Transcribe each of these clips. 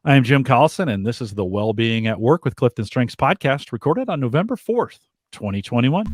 I'm Jim Collison, and this is the Wellbeing at Work with CliftonStrengths podcast, recorded on November 4th, 2021.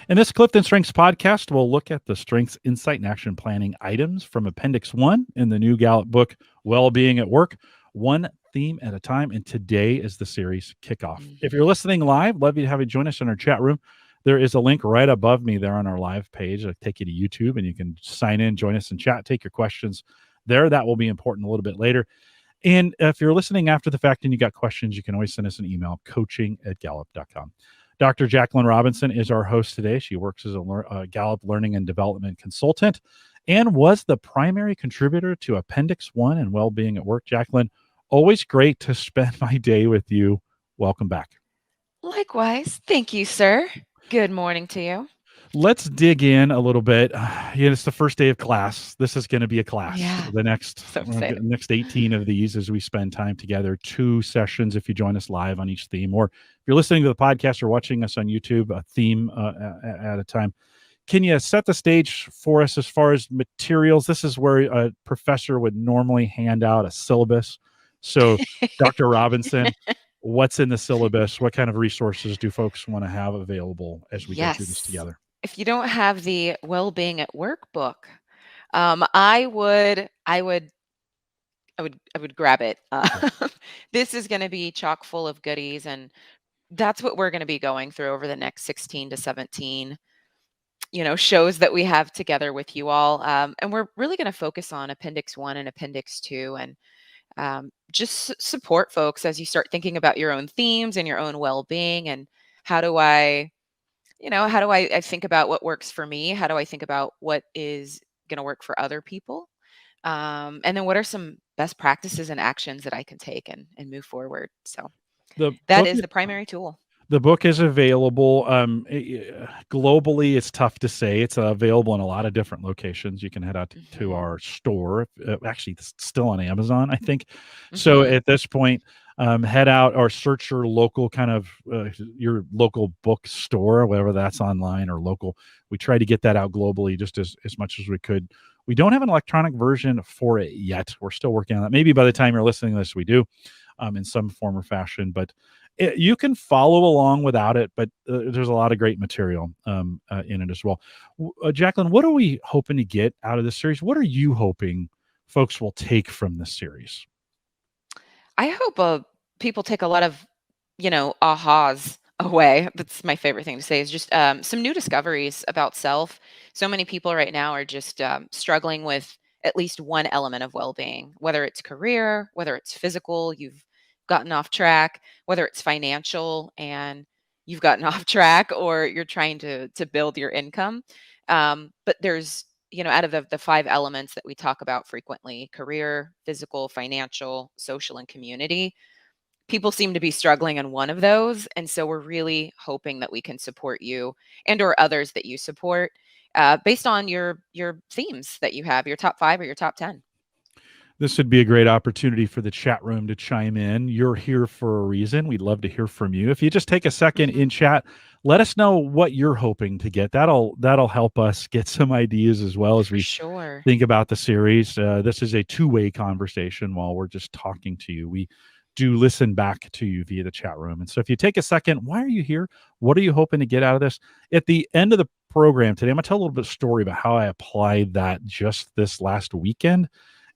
In this CliftonStrengths podcast, we'll look at the Strengths, Insight, and Action Planning items from Appendix 1 in the new Gallup book, Wellbeing at Work, one theme at a time. And today is the series kickoff. If you're listening live, love you to have you join us in our chat room. There is a link right above me there on our live page. It'll take you to YouTube, and you can sign in, join us in chat, take your questions there. That will be important a little bit later. And if you're listening after the fact and you got questions, you can always send us an email, coaching@gallup.com. Dr. Jaclynn Robinson is our host today. She works as a Gallup Learning and Development Consultant and was the primary contributor to Appendix 1 and Wellbeing at Work. Jaclynn, always great to spend my day with you. Welcome back. Likewise. Thank you, sir. Good morning to you. Let's dig in a little bit. It's the first day of class. This is going to be a class. Yeah. The next 18 of these as we spend time together, 2 sessions if you join us live on each theme, or if you're listening to the podcast or watching us on YouTube, a theme at a time. Can you set the stage for us as far as materials? This is where a professor would normally hand out a syllabus. So, Dr. Robinson, what's in the syllabus? What kind of resources do folks want to have available as we go through this together? If you don't have the Wellbeing at Work book, I would grab it. This is going to be chock full of goodies, and that's what we're going to be going through over the next 16 to 17 shows that we have together with you all. And we're really going to focus on Appendix 1 and Appendix 2, and just support folks as you start thinking about your own themes and your own well-being, and how do I think about what works for me? How do I think about what is going to work for other people? And then what are some best practices and actions that I can take and move forward? So that is the primary tool. The book is available globally. It's tough to say. It's available in a lot of different locations. You can head out to our store. Actually, it's still on Amazon, I think. So at this point, head out or search your local your local bookstore, whether that's online or local. We try to get that out globally just as much as we could. We don't have an electronic version for it yet. We're still working on that. Maybe by the time you're listening to this, we do in some form or fashion. But you can follow along without it, but there's a lot of great material in it as well. Jaclynn, what are we hoping to get out of this series? What are you hoping folks will take from this series? I hope people take a lot of, ahas away. That's my favorite thing to say, is just some new discoveries about self. So many people right now are just struggling with at least one element of well-being, whether it's career, whether it's physical, you've gotten off track, whether it's financial and you've gotten off track, or you're trying to build your income. But there's, out of the 5 elements that we talk about frequently, career, physical, financial, social, and community, people seem to be struggling on one of those. And so we're really hoping that we can support you and or others that you support based on your themes that you have, your top 5 or your top 10. This would be a great opportunity for the chat room to chime in. You're here for a reason. We'd love to hear from you. If you just take a second in chat, let us know what you're hoping to get. That'll help us get some ideas as well as we think about the series. This is a 2-way conversation while we're just talking to you. We do listen back to you via the chat room. And so if you take a second, why are you here? What are you hoping to get out of this? At the end of the program today, I'm going to tell a little bit of story about how I applied that just this last weekend.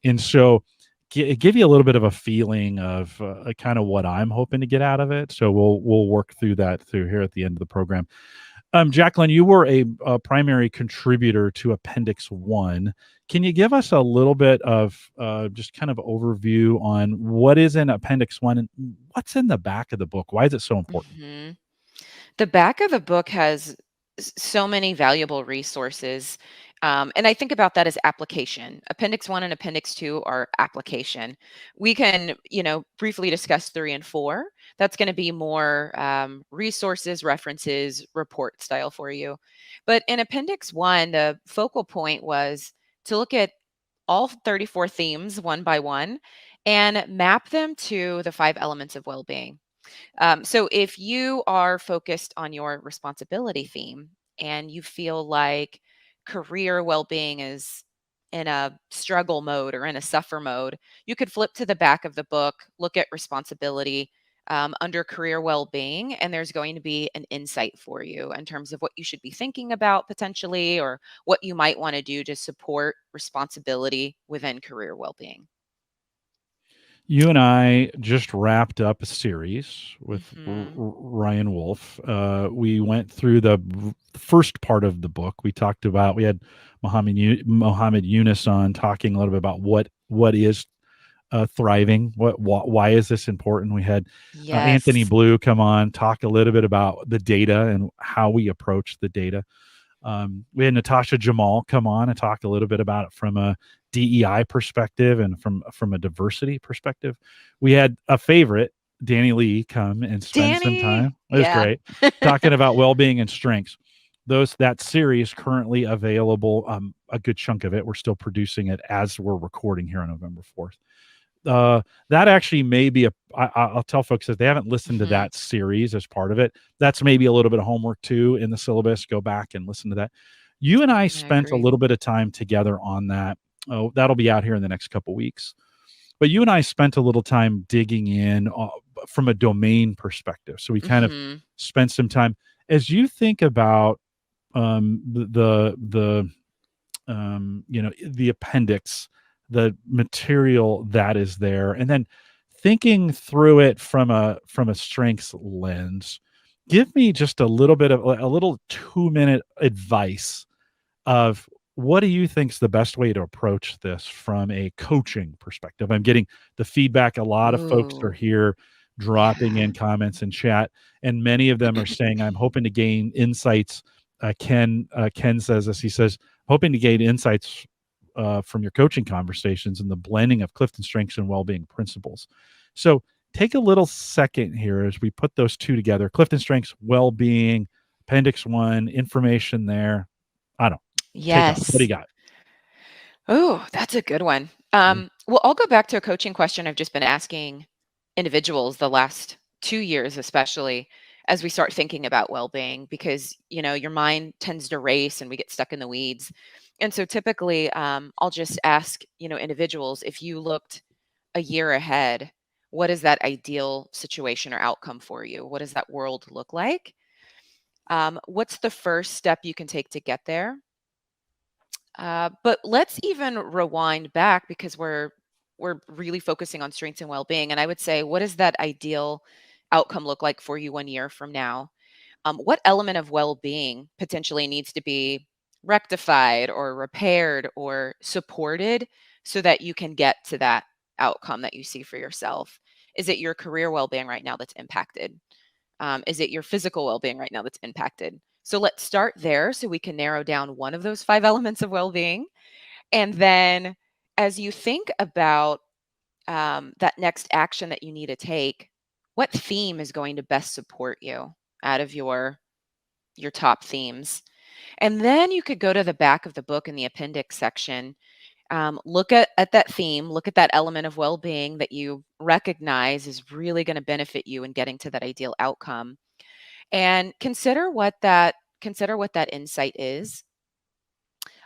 And so give you a little bit of a feeling of kind of what I'm hoping to get out of it. So we'll work through that here at the end of the program. Jaclynn, you were a primary contributor to Appendix 1. Can you give us a little bit of just kind of overview on what is in Appendix 1 and what's in the back of the book? Why is it so important? The back of the book has so many valuable resources. And I think about that as application. Appendix 1 and Appendix 2 are application. We can, briefly discuss 3 and 4. That's going to be more resources, references, report style for you. But in Appendix 1, the focal point was to look at all 34 themes one by one and map them to the 5 elements of well-being. So if you are focused on your responsibility theme and you feel like career well-being is in a struggle mode or in a suffer mode, you could flip to the back of the book, look at responsibility under career well-being, and there's going to be an insight for you in terms of what you should be thinking about potentially, or what you might want to do to support responsibility within career well-being. You and I just wrapped up a series with Ryan Wolf. We went through the first part of the book. We had Mohammed Yunus on, talking a little bit about what is thriving. Why is this important? We had Anthony Yes. Blue come on, talk a little bit about the data and how we approach the data. We had Natasha Jamal come on and talk a little bit about it from a DEI perspective and from a diversity perspective. We had a favorite, Danny Lee, come and spend some time. It was great, talking about well-being and strengths. That series currently available. A good chunk of it, we're still producing it as we're recording here on November 4th. That actually may be I'll tell folks that they haven't listened to that series as part of it. That's maybe a little bit of homework too in the syllabus. Go back and listen to that. You and I spent a little bit of time together on that. Oh, that'll be out here in the next couple weeks. But you and I spent a little time digging in from a domain perspective. So we kind of spent some time as you think about the appendix, the material that is there, and then thinking through it from a strengths lens. Give me just a little 2-minute advice of what do you think is the best way to approach this from a coaching perspective. I'm getting the feedback. A lot of folks are here dropping in comments in chat, and many of them are saying, I'm hoping to gain insights. Ken says this. He says, hoping to gain insights from your coaching conversations and the blending of CliftonStrengths and Wellbeing principles. So take a little second here as we put those two together. CliftonStrengths Wellbeing, Appendix 1, information there. I don't. Yes. What do you got? Oh, that's a good one. Well, I'll go back to a coaching question I've just been asking individuals the last 2 years, especially as we start thinking about well-being, because your mind tends to race and we get stuck in the weeds. And so typically, I'll just ask individuals, if you looked a year ahead, what is that ideal situation or outcome for you? What does that world look like? What's the first step you can take to get there? But let's even rewind back, because we're really focusing on strengths and well-being. And I would say, what does that ideal outcome look like for you 1 year from now? What element of well-being potentially needs to be rectified or repaired or supported so that you can get to that outcome that you see for yourself? Is it your career well-being right now that's impacted? Is it your physical well-being right now that's impacted? So let's start there so we can narrow down one of those 5 elements of well-being. And then as you think about that next action that you need to take, what theme is going to best support you out of your top themes? And then you could go to the back of the book in the appendix section, look at that theme, look at that element of well-being that you recognize is really going to benefit you in getting to that ideal outcome, and consider what that insight is.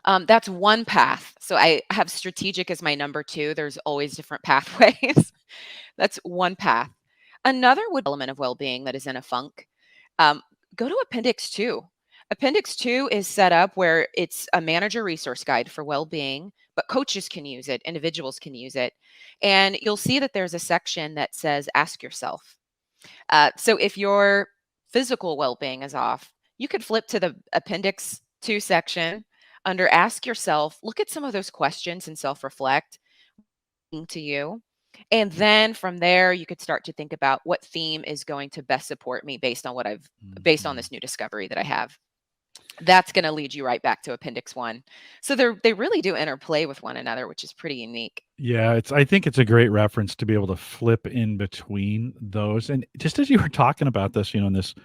That's one path. So I have strategic as my number 2. There's always different pathways. That's one path. Another element of well-being that is in a funk. Go to Appendix 2. Appendix 2 is set up where it's a manager resource guide for well-being, but coaches can use it, individuals can use it. And you'll see that there's a section that says, ask yourself. So if your physical well-being is off, you could flip to the Appendix 2 section under ask yourself, look at some of those questions and self-reflect to you. And then from there, you could start to think about what theme is going to best support me based on based on this new discovery that I have. That's going to lead you right back to Appendix 1. So they really do interplay with one another, which is pretty unique. Yeah, I think it's a great reference to be able to flip in between those. And just as you were talking about this, in this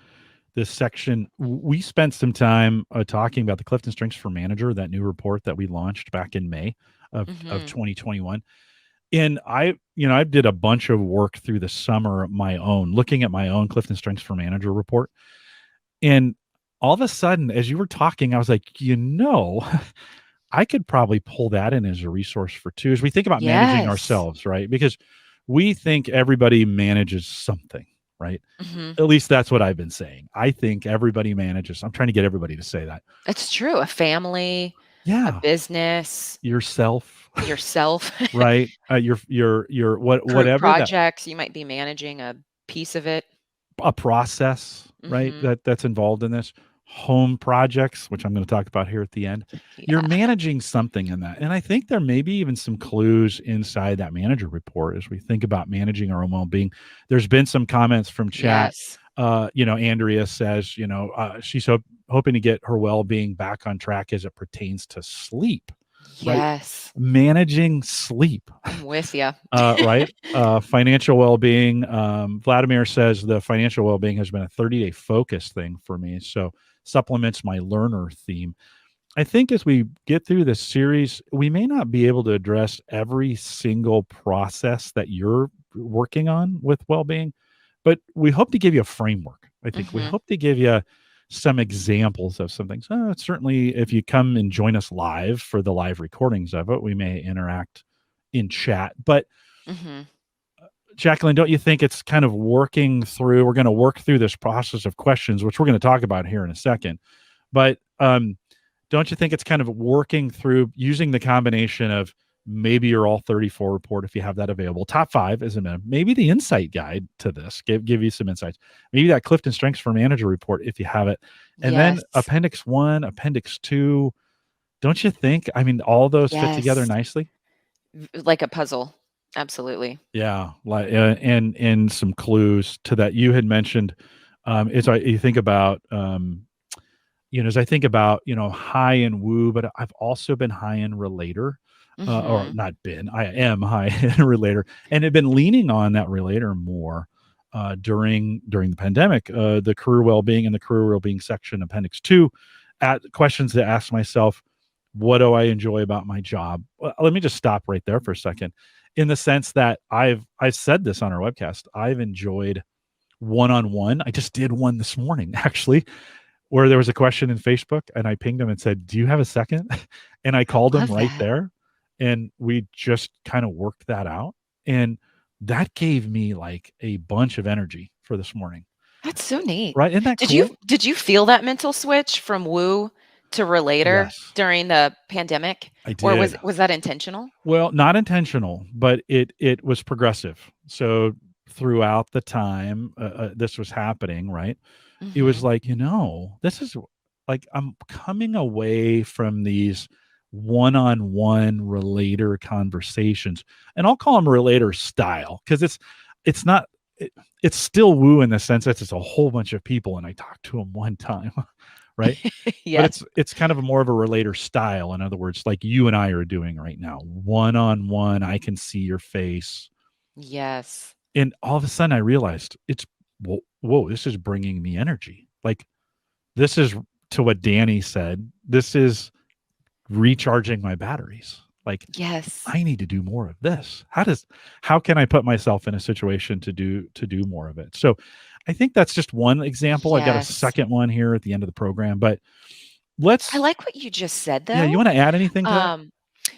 section, we spent some time talking about the CliftonStrengths for Manager, that new report that we launched back in May of 2021. And I did a bunch of work through the summer, my own, looking at my own Clifton Strengths for Manager report. And all of a sudden, as you were talking, I was like, I could probably pull that in as a resource for two as we think about managing Yes. ourselves, right? Because we think everybody manages something, right? Hmm. At least that's what I've been saying. I think everybody manages. I'm trying to get everybody to say that. It's true. A family, a Yeah, business, yourself, yourself, right? Your group whatever that projects. You might be managing a piece of it. a process, right? Hmm. That's involved in this home projects, which I'm going to talk about here at the end. You're Yeah. managing something in that. And I think there may be even some clues inside that manager report as we think about managing our own well-being. There's been some comments from chat. Yes. Andrea says, she's hoping to get her well-being back on track as it pertains to sleep, right? Yes. Managing sleep. I'm with you. Right. Financial well-being. Vladimir says the financial well-being has been a 30-day focus thing for me. So supplements my learner theme. I think as we get through this series, we may not be able to address every single process that you're working on with well-being, but we hope to give you a framework. I think we Hmm. hope to give you some examples of some things. Certainly, if you come and join us live for the live recordings of it, we may interact in chat. But Hmm. Jaclynn, don't you think it's kind of working through? We're going to work through this process of questions, which we're going to talk about here in a second. But don't you think it's kind of working through using the combination of maybe your all 34 report if you have that available, top 5 as a minimum, maybe the insight guide to this, give you some insights, maybe that Clifton Strengths for Manager report if you have it, and then Yes. Appendix 1, Appendix 2. Don't you think? I mean, all those fit together Yes. nicely. Like a puzzle. Absolutely. Yeah, like and some clues to that you had mentioned. Is you think about as I think about high in woo, but I've also been high in relator, or Hmm. not been. I am high in relator, and have been leaning on that relator more during the pandemic. The career well-being and the career well-being section, Appendix 2, at questions to ask myself, what do I enjoy about my job? Well, let me just stop right there for a second, in the sense that I've said this on our webcast. I've enjoyed one-on-one. I just did one this morning, actually, where there was a question in Facebook and I pinged him and said, "Do you have a second?" And I called him Love right that. there and we just kind of worked that out. And that gave me like a bunch of energy for this morning. That's so neat. Right? Isn't that Did you cool? did you feel that mental switch from woo to relator Yes, during the pandemic, I or did. was that intentional? Well, not intentional, but it was progressive. So throughout the time this was happening, right? It was Mhm. like, this is like I'm coming away from these one-on-one relator conversations, and I'll call them relator style because it's not it, it's still woo in the sense that it's a whole bunch of people and I talk to them one time, right? But Yes. it's kind of more of a relator style. In other words, like you and I are doing right now, one-on-one. I can see your face, Yes. and all of a sudden I realized whoa, this is bringing me energy. Like this is, to what Danny said, this is recharging my batteries. Like Yes. I need to do more of this. How can I put myself in a situation to do more of it? So I think that's just one example. I got a Yes. second one here at the end of the program, but I let's like what you just said, yeah, you though. want to add anything to that? Um,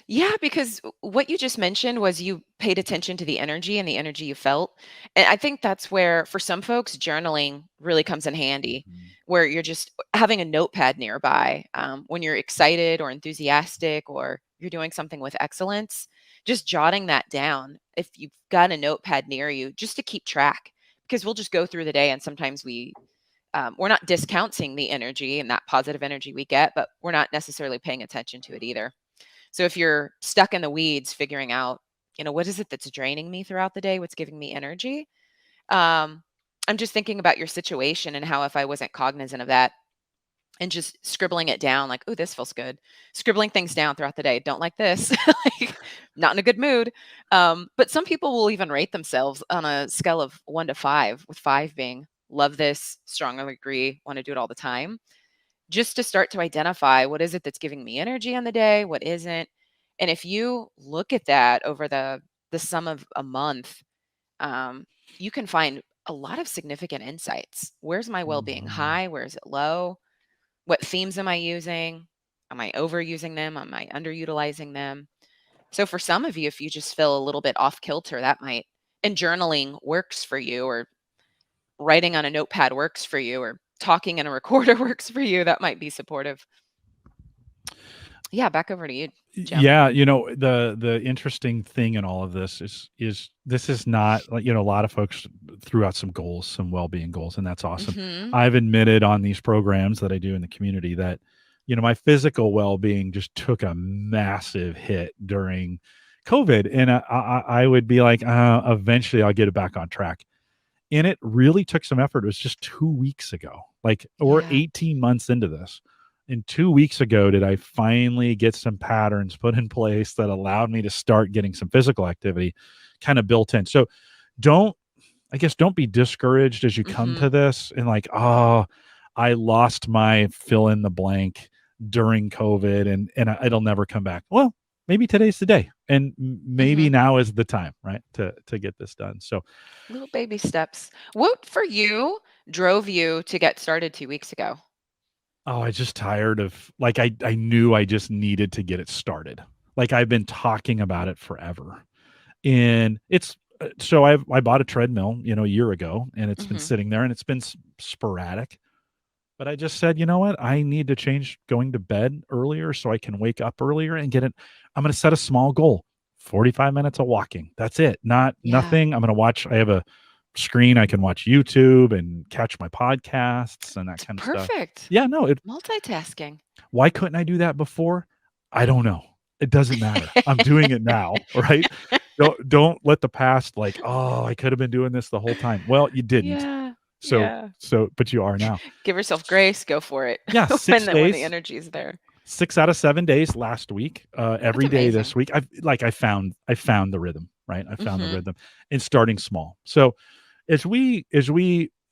yeah, because what you just mentioned was you paid attention to the energy and the energy you felt. And I think that's where, for some folks, journaling really comes in handy, Mhm. where you're just having a notepad nearby when you're excited or enthusiastic or you're doing something with excellence, just jotting that down. If you've got a notepad near you, just to keep track, because we'll just go through the day and sometimes we're not discounting the energy and that positive energy we get, but we're not necessarily paying attention to it either. So if you're stuck in the weeds figuring out, what is it that's draining me throughout the day? What's giving me energy? Um, I'm just thinking about your situation and how if I wasn't cognizant of that and just scribbling it down, like, oh, this feels good. Scribbling things down throughout the day. Don't like this. Like, not in a good mood. But some people will even rate themselves on a scale of 1 to 5, with 5 being love this, strongly agree, want to do it all the time, just to start to identify what is it that's giving me energy on the day, what isn't. And if you look at that over the the sum of a month, you can find a lot of significant insights. Where's my well-being Mhm. high? Where is it low? What themes am I using? Am I overusing them? Am I underutilizing them? So for some of you, if you just feel a little bit off kilter, that might, and journaling works for you, or writing on a notepad works for you, or talking in a recorder works for you, that might be supportive. Yeah, back over to you, Jim. Yeah, the interesting thing in all of this is this is not like, a lot of folks threw out some goals, some well-being goals, and that's awesome. Mhm. I've admitted on these programs that I do in the community that, my physical well-being just took a massive hit during COVID, and I would be like, eventually I'll get it back on track. And it really took some effort. It was just 2 weeks ago. Like, we're Yeah. 18 months into this. And 2 weeks ago did I finally get some patterns put in place that allowed me to start getting some physical activity kind of built in. So don't I guess don't be discouraged as you come to Mhm. this and like, "Oh, I lost my fill in the blank during COVID and it'll never come back." Well, maybe today's the day. And maybe Mhm. now is the time, right? To get this done. So Little baby steps. What for you drove you to get started 2 weeks ago? oh, I just tired of like I knew I just needed to get it started. Like I've been talking about it forever. And it's so I bought a treadmill, a year ago and it's been Mhm. sitting there and it's been sporadic. But I just said, "You know what? I need to change going to bed earlier so I can wake up earlier and get it." I'm going to set a small goal. 45 minutes of walking. That's it. Not Yeah. nothing. I'm going to watch I have a screen I can watch YouTube and catch my podcasts and that It's kind of stuff. perfect. Yeah, no, Multitasking. why couldn't I do that before? I don't know. It doesn't matter. I'm doing it now, right? Don't let the past like, "Oh, I could have been doing this the whole time." Well, you didn't. Yeah. So Yeah. but you are now. Give yourself grace, go for it Yeah, when 6 the days, energy is there. 6 out of 7 days last week, That's every day this amazing. week. I found the rhythm, right? I found the Mhm. rhythm and starting small. So as we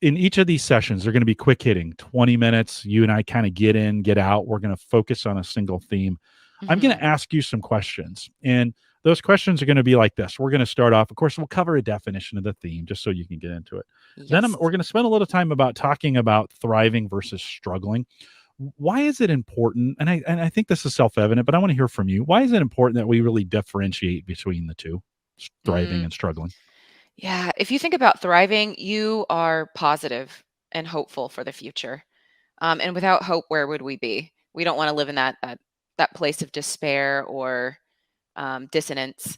in each of these sessions, they're gonna be quick hitting, 20 minutes. You and I kinda get in, get out. We're gonna focus on a single theme. I'm gonna Mhm. ask you some questions, and those questions are gonna be like this. We're gonna start off, of course, we'll cover a definition of the theme just so you can get into it. Then Yes. we're gonna spend a little time about talking about thriving versus struggling. Why is it important? And I think this is self-evident, but I wanna hear from you. Why is it important that we really differentiate between the 2, thriving Mm. and struggling? Yeah, if you think about thriving, you are positive and hopeful for the future. And without hope, where would we be? We don't want to live in that place of despair or dissonance.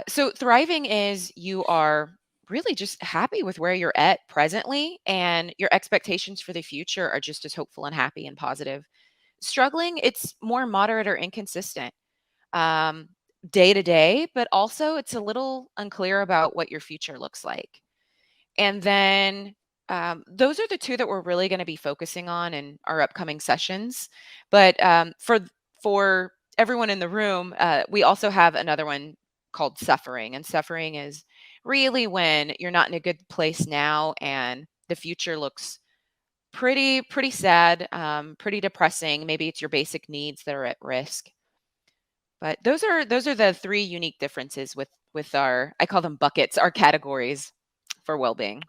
So thriving is you are really just happy with where you're at presently, and your expectations for the future are just as hopeful and happy and positive. Struggling, it's more moderate or inconsistent, um, day to day, but also it's a little unclear about what your future looks like. And then those are the two that we're really going to be focusing on in our upcoming sessions. But for everyone in the room, we also have another one called suffering. And suffering is really when you're not in a good place now, and the future looks pretty sad, pretty depressing. Maybe it's your basic needs that are at risk. But those are the three unique differences with our, I call them buckets, our categories for well-being.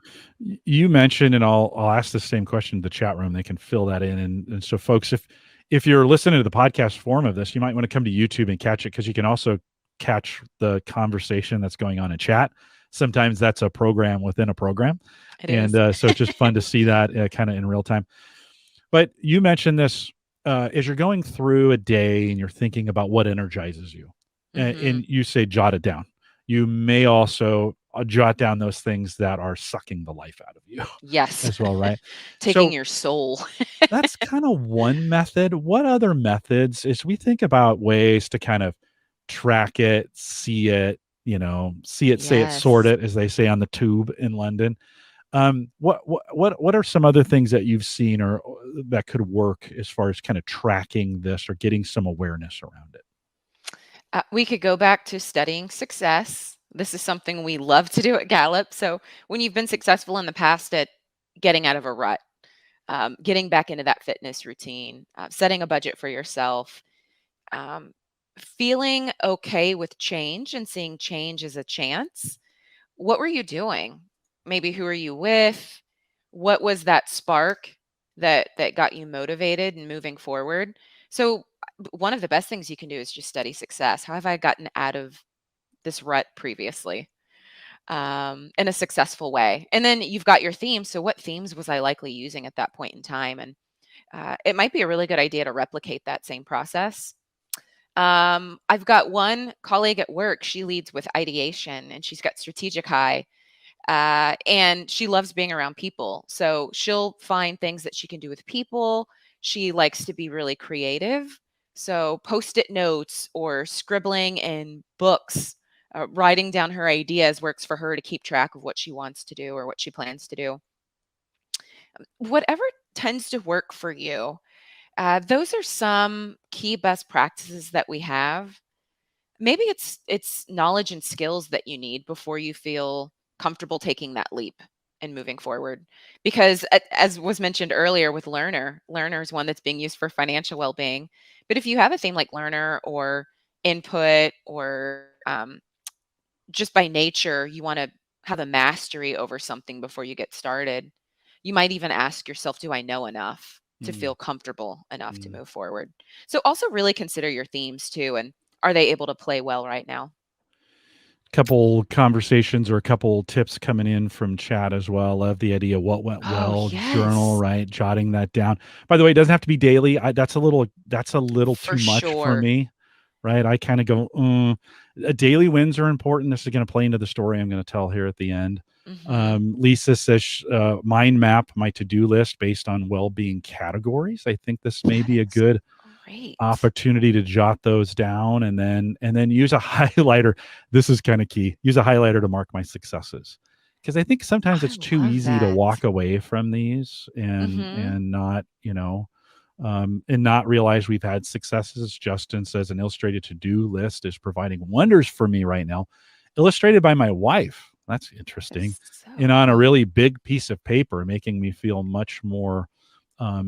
You mentioned, and I'll ask the same question to the chat room. They can fill that in, and so folks, if you're listening to the podcast form of this, you might want to come to YouTube and catch it because you can also catch the conversation that's going on in chat. Sometimes that's a program within a program, It and is. so it's just fun to see that kind of in real time. But you mentioned this as you're going through a day and you're thinking about what energizes you, and Mhm. you say jot it down. You may also jot down those things that are sucking the life out of you Yes. as well, right? Taking So your soul. that's kind of one method. What other methods, as we think about ways to kind of track it, see it, see it, say it, sort Yes. it, as they say on the tube in London? What are some other things that you've seen or that could work as far as kind of tracking this or getting some awareness around it? We could go back to studying success. This is something we love to do at Gallup. So when you've been successful in the past at getting out of a rut, getting back into that fitness routine, setting a budget for yourself, um, feeling okay with change and seeing change as a chance. What were you doing? Maybe who are you with? What was that spark that got you motivated and moving forward? So one of the best things you can do is just study success. How have I gotten out of this rut previously, in a successful way? And then you've got your themes. So what themes was I likely using at that point in time? And it might be a really good idea to replicate that same process. I've got one colleague at work. She leads with ideation and she's got strategic high. And she loves being around people. So she'll find things that she can do with people. She likes to be really creative. So post-it notes or scribbling in books, writing down her ideas works for her to keep track of what she wants to do or what she plans to do. Whatever tends to work for you. Those are some key best practices that we have. Maybe it's knowledge and skills that you need before you feel comfortable taking that leap and moving forward. Because as was mentioned earlier with learner is one that's being used for financial well-being. But if you have a theme like learner or input or just by nature, you want to have a mastery over something before you get started, you might even ask yourself, do I know enough to Mm, feel comfortable enough to mm. move forward? So also really consider your themes too. And are they able to play well right now? Couple conversations or a couple tips coming in from chat as well. Love the idea. What went Oh, well? Journal, yes, right? Jotting that down. By the way, it doesn't have to be daily. That's a little for too much for sure. me, right? I kind of go, daily wins are important. This is going to play into the story I'm going to tell here at the end. Hmm. Lisa says, mind map my to-do list based on well-being categories. I think this may That be a is good great. opportunity to jot those down, and then use a highlighter. This is kind of key. Use a highlighter to mark my successes, because I think sometimes I it's too love easy to that. walk away from these and Hmm. and not, and not realize we've had successes. Justin says an illustrated to-do list is providing wonders for me right now, illustrated by my wife. That's That interesting. is so And on a cool. really big piece of paper, making me feel much more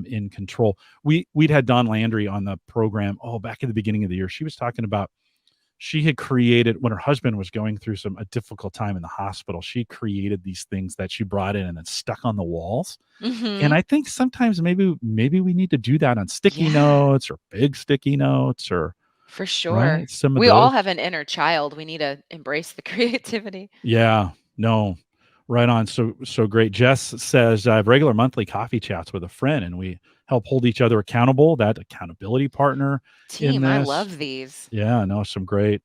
in control. We'd had Don Landry on the program, back at the beginning of the year. She was talking about, she had created, when her husband was going through a difficult time in the hospital, she created these things that she brought in and then stuck on the walls. And Hmm. I think sometimes maybe we need to do that on sticky Yeah, notes or big sticky notes, or for sure. right, some of We all those. have an inner child. We need to embrace the creativity. Yeah, no, right on. So great. Jess says I have regular monthly coffee chats with a friend, and we help hold each other accountable. That accountability partner in Team, I this. love these. Yeah, no, some great.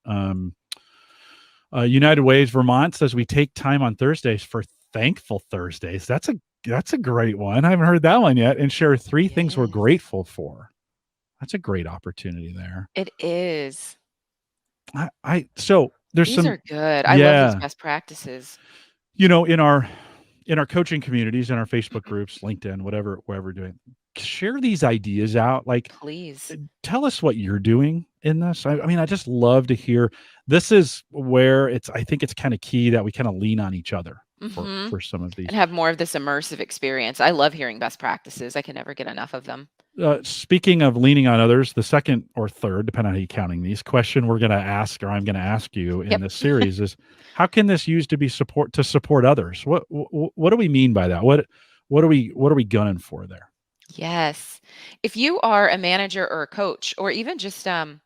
United Ways Vermont says we take time on Thursdays for Thankful Thursdays. That's a great one. I haven't heard that one yet. And share three It things we're is. grateful for. That's a great opportunity there. It is. I so there's These some, are good. I love these yeah, best practices. in our coaching communities, in our Facebook groups, LinkedIn, whatever, wherever we're doing, share these ideas out. Like, Please. tell us what you're doing in this. I mean, I just love to hear. This is where I think it's kind of key that we kind of lean on each other for Hmm. some of these. And have more of this immersive experience. I love hearing best practices. I can never get enough of them. Speaking of leaning on others, the second or third, depending on how you're counting these, question we're going to ask, or I'm going to ask you in Yep. this series is, how can this use to support others? What do we mean by that? What are we gunning for there? Yes. If you are a manager or a coach, or even just a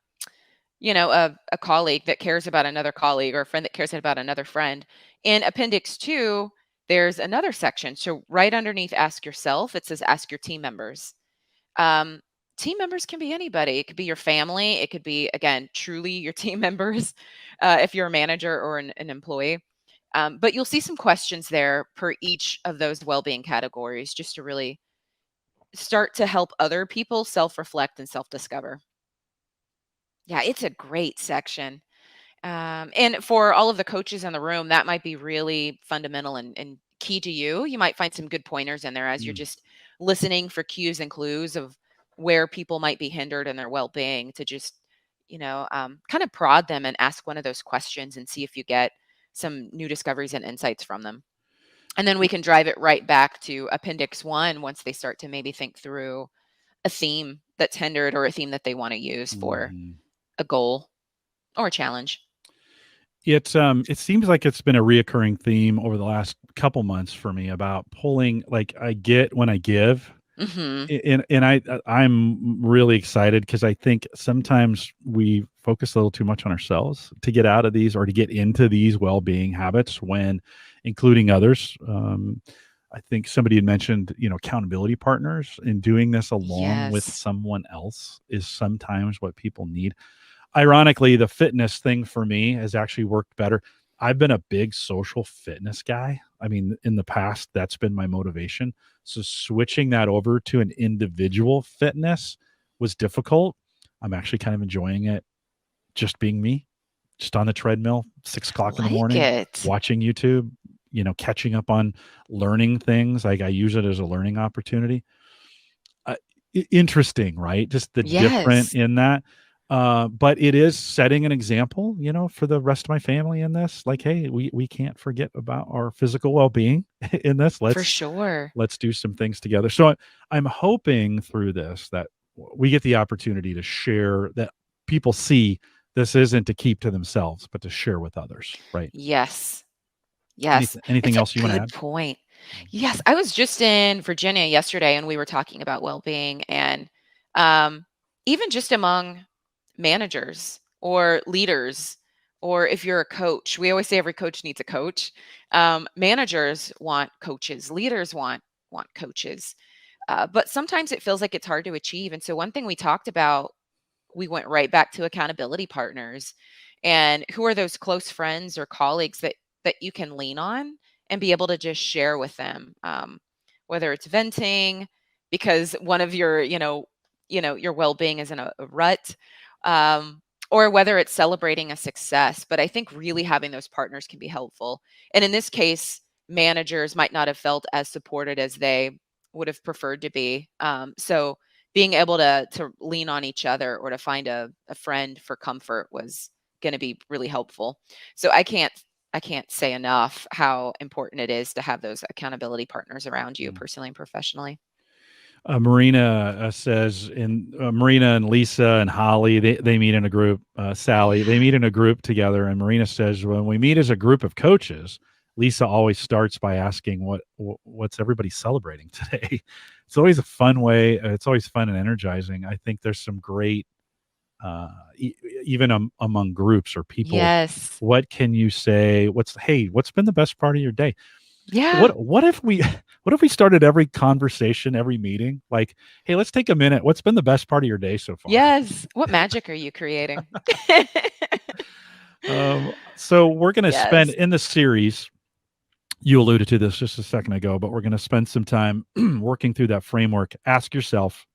colleague that cares about another colleague, or a friend that cares about another friend, in Appendix 2, there's another section. So right underneath Ask Yourself, it says Ask Your Team Members. Um, Team members can be anybody. It could be your family. It could be, again, truly your team members, if you're a manager or an employee. But you'll see some questions there per each of those well-being categories, just to really start to help other people self-reflect and self-discover. Yeah, it's a great section. And for all of the coaches in the room, that might be really fundamental and key to you. You might find some good pointers in there as you're Mm. just listening for cues and clues of where people might be hindered in their well-being, to just, kind of prod them and ask one of those questions and see if you get some new discoveries and insights from them. And then we can drive it right back to Appendix 1 once they start to maybe think through a theme that's hindered or a theme that they want to use for Mhm. a goal or a challenge. It seems like it's been a reoccurring theme over the last couple months for me about pulling, like, I get when I give. Hmm. I'm really excited because I think sometimes we focus a little too much on ourselves to get out of these or to get into these well-being habits when including others. I think somebody had mentioned, accountability partners, and doing this along with Yes. someone else is sometimes what people need. Ironically, the fitness thing for me has actually worked better. I've been a big social fitness guy. I mean, in the past, that's been my motivation. So switching that over to an individual fitness was difficult. I'm actually kind of enjoying it, just being me, just on the treadmill, 6 o'clock in the Like morning, it. watching YouTube, catching up on learning things. Like, I use it as a learning opportunity. uh, Interesting, right? Just the different Yes, in that. But it is setting an example, for the rest of my family in this. Like, hey, we can't forget about our physical well-being in this. for Let's sure. let's do some things together. So I'm hoping through this that we get the opportunity to share, that people see this isn't to keep to themselves, but to share with others, right? Yes. Yes. Anything It's a else you want to good add? point. Yes, I was just in Virginia yesterday and we were talking about well-being and um, even just among managers or leaders, or if you're a coach, we always say every coach needs a coach. Managers want coaches, leaders want coaches. But sometimes it feels like it's hard to achieve. And so one thing we talked about, we went right back to accountability partners, and who are those close friends or colleagues that you can lean on and be able to just share with them, whether it's venting because one of your your well-being is in a rut, um, or whether it's celebrating a success. But I think really having those partners can be helpful, and in this case managers might not have felt as supported as they would have preferred to be. So being able to lean on each other or to find a friend for comfort was going to be really helpful. So I can't say enough how important it is to have those accountability partners around you, Yeah. personally and professionally. Marina says, in Marina and Lisa and Holly, they meet in a group. Sally, they Yeah. meet in a group together. And Marina says, when we meet as a group of coaches, Lisa always starts by asking what's everybody celebrating today. It's always a fun way. It's always fun and energizing. I think there's some great, even among groups or people. Yes. What can you say? What's been the best part of your day? Yeah. What if we what if we started every conversation, every meeting, like, hey, let's take a minute. What's been the best part of your day so far? Yes. What magic are you creating? So we're going to spend Yes. in the series. You alluded to this just a second ago, but we're going to spend some time working through that framework. Ask yourself,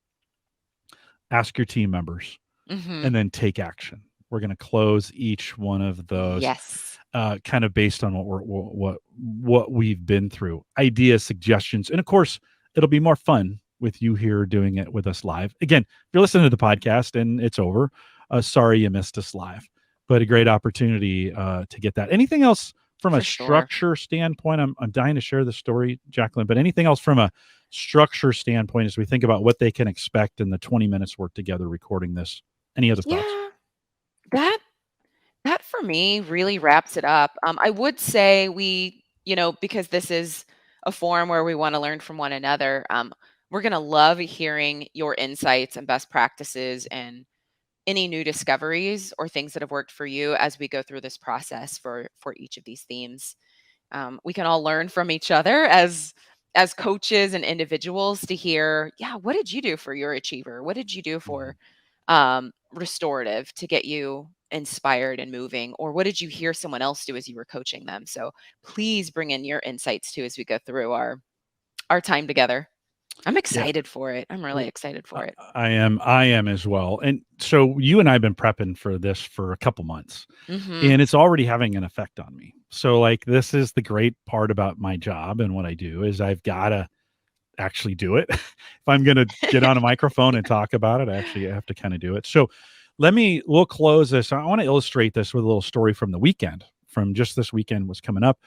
ask your team members, Hmm. and then take action. We're going to close each one of those, Yes. kind of based on what we've been through, ideas, suggestions, and of course, it'll be more fun with you here doing it with us live. Again, if you're listening to the podcast and it's over, sorry you missed us live, but a great opportunity to get that. Anything else from a For sure. structure standpoint? I'm dying to share the story, Jaclynn, but anything else from a structure standpoint as we think about what they can expect in the 20 minutes we're together recording this? Any other thoughts? Yeah. That That for me really wraps it up. I would say because this is a forum where we want to learn from one another, we're going to love hearing your insights and best practices and any new discoveries or things that have worked for you as we go through this process for each of these themes. We can all learn from each other as coaches and individuals to hear, yeah, what did you do for your achiever? What did you do Mhm. for restorative to get you inspired and moving? Or what did you hear someone else do as you were coaching them? So please bring in your insights too as we go through our time together. I'm Yeah. excited for it. I'm really Well, excited I for it. I am as well. And so you and I have been prepping for this for a couple months, Hmm. and it's already having an effect on me. So, like, this is the great part about my job and what I do is I've got to actually do it. If I'm going to get on a microphone and talk about it, I have to kind of do it. So we'll close this. I want to illustrate this with a little story from the weekend, from just this weekend was coming up.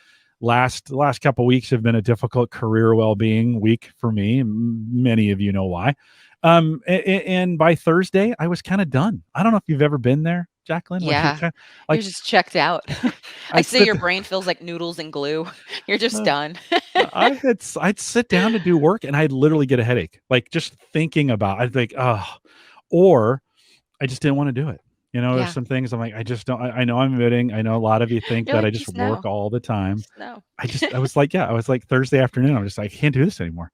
last couple of weeks have been a difficult career well-being week for me. Many of you know why. And by Thursday, I was kind of done. I don't know if you've ever been there, Jaclynn, where you're Yeah. kind of You're like, just checked out. I I'd say sit, your brain feels like noodles and glue. You're just uh, done. I'd sit down to do work and I'd literally get a headache, like just thinking about, I'd think, oh, or I just didn't want to do it. There's Yeah. some things I'm like, I just don't, I know I'm admitting, I know a lot of you think You're that I like, just just work no. all the time. Just no. I was like, yeah, I was like Thursday afternoon, I'm just like, I can't do this anymore.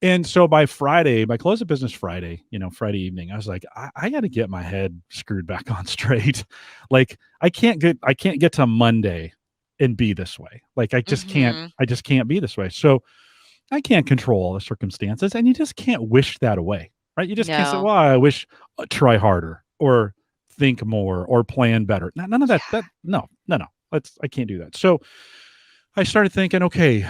And so by Friday, by close of business Friday, Friday evening, I was like, I got to get my head screwed back on straight. Like I can't get to Monday and be this way. Like Mhm. I just can't be this way. So I can't control all the circumstances, and you just can't wish that away, right? You just can't say, No. well, I wish try harder or think more or plan better. None of that, Yeah. no, no, no. I can't do that. So I started thinking, okay,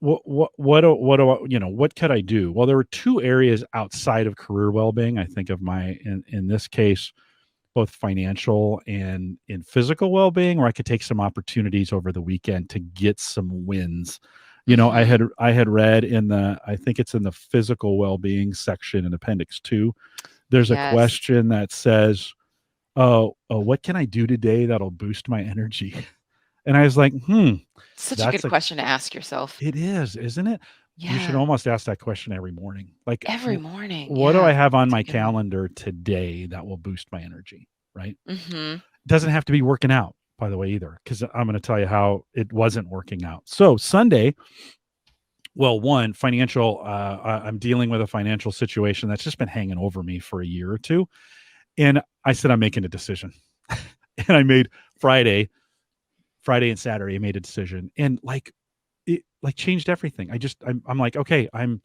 what could I do? Well, there were two areas outside of career well-being. I think of in this case, both financial and in physical well-being, where I could take some opportunities over the weekend to get some wins. Mhm. I had read I think it's in the physical well-being section in appendix 2. There's a Yes. question that says, oh, what can I do today that'll boost my energy? And I was like, Such a good that's a question to ask yourself. it is, isn't it? You should Yeah. almost ask that question every morning. Like, Every morning. what do I Yeah. have on That's a my good one. calendar today that will boost my energy? Right? Mhm. Doesn't have to be working out, by the way, either, because I'm going to tell you how it wasn't working out. So Sunday, well, one financial, I'm dealing with a financial situation that's just been hanging over me for a year or two, and I said I'm making a decision, and I made Friday, Friday and Saturday, I made a decision, and like it like changed everything. I'm like, okay, I'm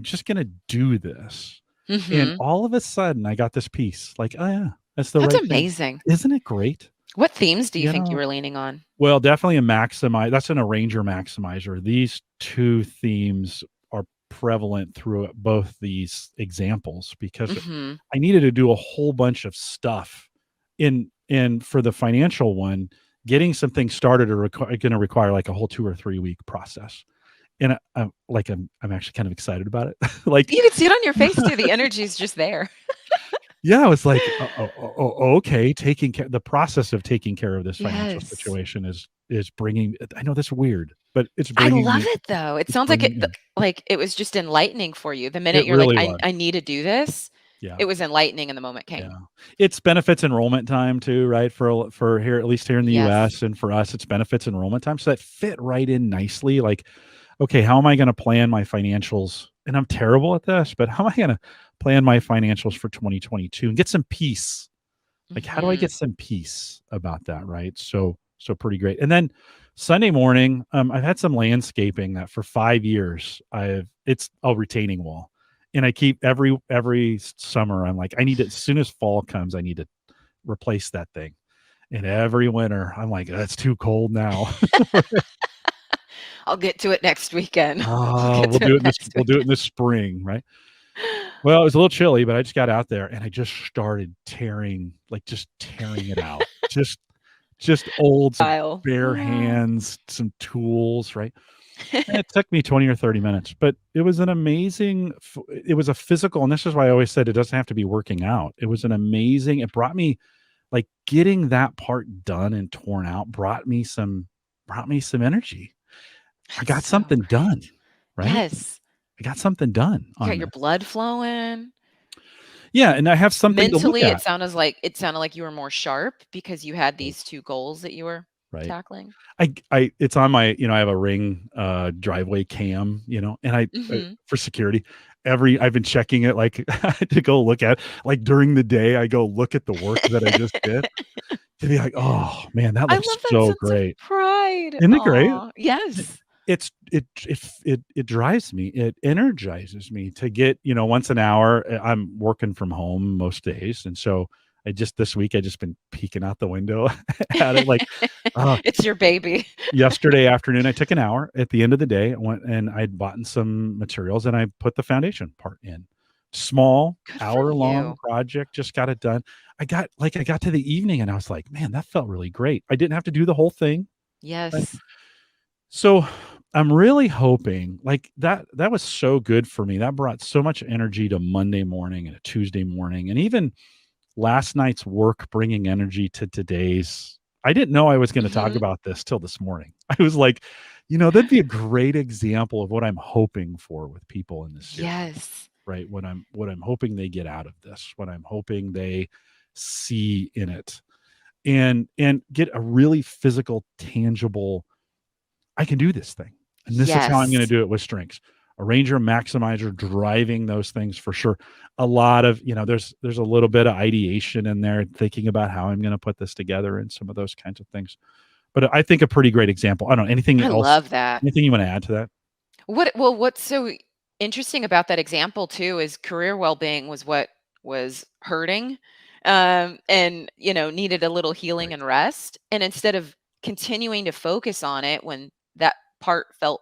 just gonna do this. And Mhm. all of a sudden I got this piece, like, oh yeah, that's the That's right thing. amazing. Isn't it great? What themes do you You think you know, were leaning on? well, definitely that's an arranger maximizer. These two themes are prevalent through both these examples because Mhm. I needed to do a whole bunch of stuff in for the financial one. Getting something started are going to require like a whole 2 or 3 week process, and I'm actually kind of excited about it. Like, You can see it on your face too. The energy's just there. yeah, I was like, okay, the process of taking care of this financial Yes. situation is bringing. I know that's weird, but I love it though. It it's sounds like bringing in. like it was just enlightening for you. The minute It you're like, really I was. I need to do this, Yeah. it was enlightening and the moment Yeah. came. It's benefits enrollment time too, right? For here, at least here in the Yes. US, and for us, it's benefits enrollment time. So that fit right in nicely. Like, okay, how am I going to plan my financials? And I'm terrible at this, but how am I going to plan my financials for 2022 and get some peace? Like, how do I Mhm. get some peace about that? Right. So pretty great. And then Sunday morning, I've had some landscaping that for 5 years it's a retaining wall. And I keep every summer, I'm like, I need to, as soon as fall comes, I need to replace that thing. And every winter, I'm like, that's too cold now. I'll get to it next weekend. I'll Oh, get to it next we'll do it in weekend. the spring, right? Well, it was a little chilly, but I just got out there and I just started just tearing it out. Just old, some Style. bare Yeah. hands, some tools, right? And it took me 20 or 30 minutes, but it was an amazing it was a physical, and this is why I always said it doesn't have to be working out. It was an amazing, it brought me, like, getting that part done and torn out brought me some energy. I That's got so something great. done, right? Yes. I got something done You on got your this. blood flowing. Yeah, and I have something to look Mentally, at, it sounded like you were more sharp because you had right? these 2 goals that you were Right. tackling. It's on my, I have a Ring driveway cam, and Mhm. for security. I've been checking it, like, to go look at, like, during the day I go look at the work that I just did to be like, oh man, that I looks love that so sense of great. pride. Isn't it great? Aw, yes. It drives me, it energizes me to get, once an hour. I'm working from home most days, and so this week I just been peeking out the window at it, like, uh It's your baby. yesterday afternoon I took an hour at the end of the day. I went and I'd bought some materials and I put the foundation part in. Small, Good for hour long you. project, just got it done. I got to the evening and I was like, man, that felt really great. I didn't have to do the whole thing, right? Yes. So I'm really hoping like that was so good for me. That brought so much energy to Monday morning and a Tuesday morning, and even last night's work bringing energy to today's. I didn't know I was going to talk Hmm. about this till this morning. I was like, that'd be a great example of what I'm hoping for with people in this series, Yes. right? What I'm hoping they get out of this, what I'm hoping they see in it, and get a really physical, tangible, I can do this thing. And this is how I'm going to Yes. do it with strengths. Arranger, maximizer, driving those things for sure. A lot of, there's a little bit of ideation in there, thinking about how I'm going to put this together and some of those kinds of things. But I think a pretty great example. I don't know, anything I else, love that. anything you want to add to that? What's so interesting about that example too is career well-being was what was hurting, and needed a little healing Right. and rest. And instead of continuing to focus on it when that part felt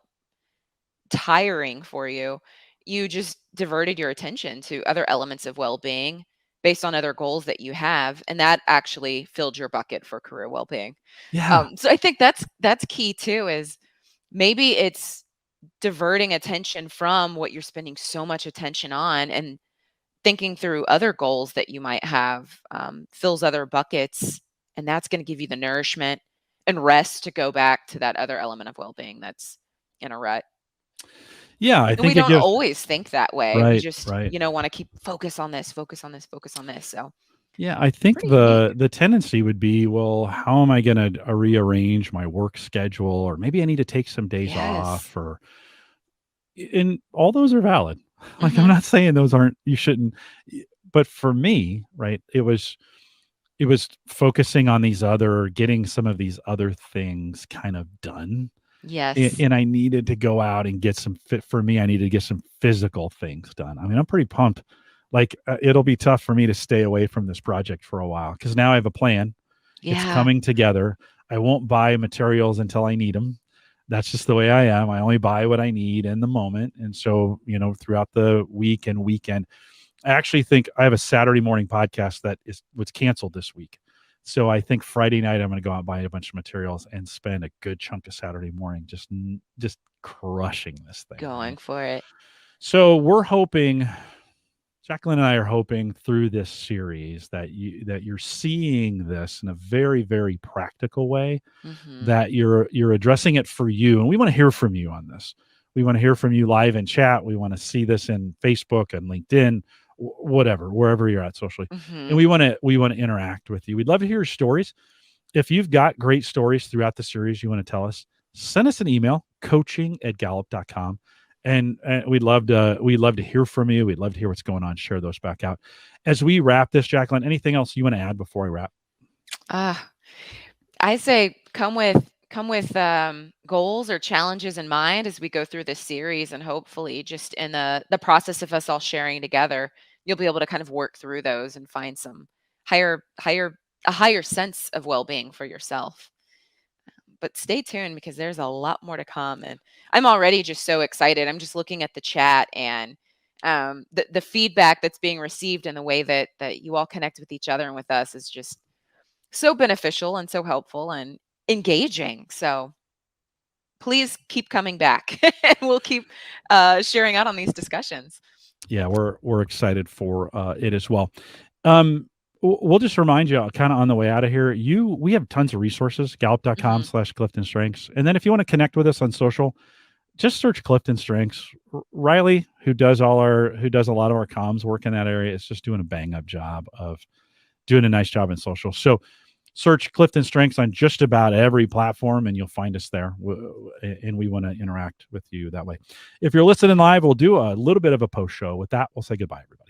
tiring for you, you just diverted your attention to other elements of well-being based on other goals that you have, and that actually filled your bucket for career well-being. Yeah. So I think that's key too. Is maybe it's diverting attention from what you're spending so much attention on and thinking through other goals that you might have, fills other buckets, and that's going to give you the nourishment and rest to go back to that other element of well-being that's in a rut. Yeah. I And we think it don't gives, always think that way. We right. just, Right. want to keep focus on this, focus on this, focus on this. So Yeah, I think pretty neat. the tendency would be, well, how am I going to rearrange my work schedule, or maybe I need to take some days Yes. off, or and all those are valid. Like, I'm Hmm. not saying those aren't, you shouldn't, but for me, right, it was focusing on these other, getting some of these other things kind of done, Yes. and I needed to go out and get some fit. For me, I needed to get some physical things done. I mean, I'm pretty pumped. Like, it'll be tough for me to stay away from this project for a while because now I have a plan. It's Yeah. coming together. I won't buy materials until I need them. That's just the way I am. I only buy what I need in the moment. And so, throughout the week and weekend, I actually think I have a Saturday morning podcast that was canceled this week. So I think Friday night I'm going to go out and buy a bunch of materials and spend a good chunk of Saturday morning just crushing this thing, Going right? for it. So we're hoping, Jaclynn and I are hoping through this series that you're seeing this in a very, very practical way, Hmm. that you're addressing it for you, and we want to hear from you on this. We want to hear from you live in chat. We want to see this in Facebook and LinkedIn, whatever, wherever you're at socially, and Hmm. we want to interact with you. We'd love to hear your stories. If you've got great stories throughout the series you want to tell us, send us an email, coaching@gallup.com. And we'd love to hear from you. We'd love to hear what's going on. Share those back out. As we wrap this, Jaclynn, anything else you want to add before I wrap? Ah, I say come with goals or challenges in mind as we go through this series, and hopefully, just in the process of us all sharing together, you'll be able to kind of work through those and find some higher sense of well-being for yourself. But stay tuned because there's a lot more to come, and I'm already just so excited. I'm just looking at the chat, and the feedback that's being received and the way that you all connect with each other and with us is just so beneficial and so helpful and engaging. So please keep coming back and we'll keep sharing out on these discussions. Yeah, we're excited for it as well. Um, we'll just remind you, kind of on the way out of here, we have tons of resources, Hmm. gallup.com/CliftonStrengths. And then if you want to connect with us on social, just search Clifton Strengths. Riley, who does a lot of our comms work in that area, is just doing a bang up job of doing a nice job in social. So search Clifton Strengths on just about every platform and you'll find us there. And we want to interact with you that way. If you're listening live, we'll do a little bit of a post show. With that, we'll say goodbye, everybody.